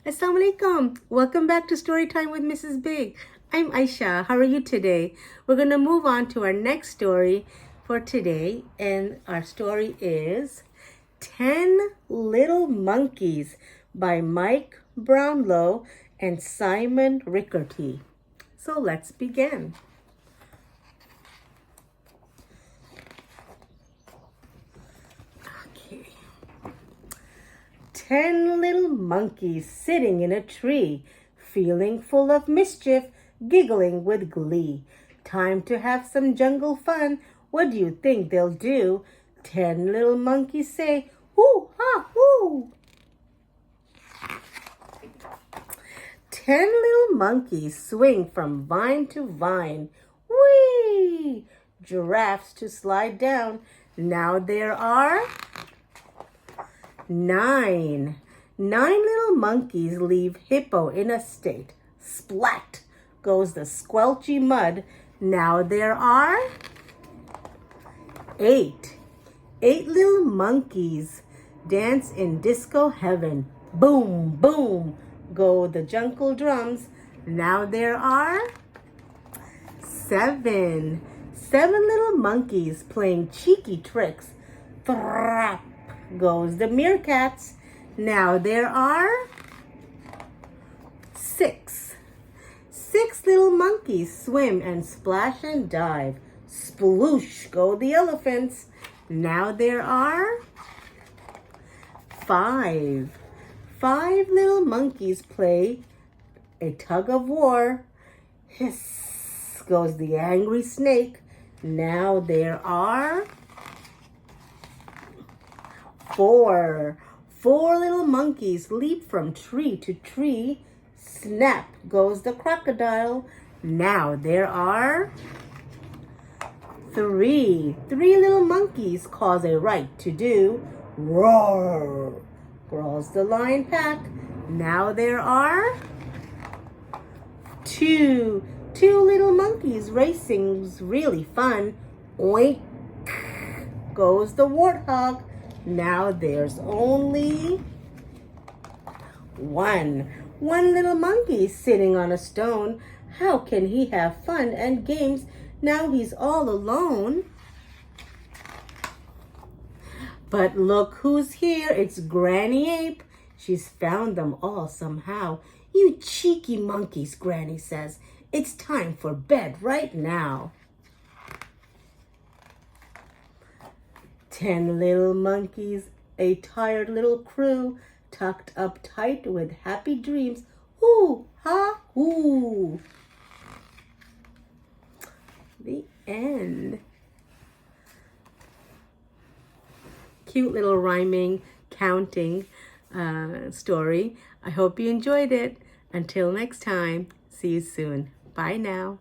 Assalamu alaikum. Welcome back to Storytime with Mrs. Baig. I'm Aisha. How are you today? We're going to move on to our next story for today. And our story is 10 Little Monkeys by Mike Brownlow and Simon Rickerty. So let's begin. Okay. 10 little monkeys sitting in a tree, feeling full of mischief, giggling with glee. Time to have some jungle fun. What do you think they'll do? 10 little monkeys say, "Whoo, ha, whoo." 10 little monkeys swing from vine to vine. Whee! Giraffes to slide down. Now there are 9. 9 little monkeys leave Hippo in a state. Splat goes the squelchy mud. Now there are 8. 8 little monkeys dance in disco heaven. Boom, boom go the jungle drums. Now there are 7. 7 little monkeys playing cheeky tricks. Thrap goes the meerkats. Now there are 6. 6 little monkeys swim and splash and dive. Sploosh go the elephants. Now there are 5. 5 little monkeys play a tug of war. Hiss goes the angry snake. Now there are 4. 4 little monkeys leap from tree to tree. Snap goes the crocodile. Now there are 3. 3 little monkeys cause a right to do. Roar growls the lion pack. Now there are 2. 2 little monkeys racing's really fun. Oink goes the warthog. Now there's only 1. 1 little monkey sitting on a stone. How can he have fun and games now he's all alone? But look who's here. It's Granny Ape. She's found them all somehow. "You cheeky monkeys," Granny says. "It's time for bed right now." 10 little monkeys, a tired little crew, tucked up tight with happy dreams. Hoo, ha, hoo. The end. Cute little rhyming, counting story. I hope you enjoyed it. Until next time, see you soon. Bye now.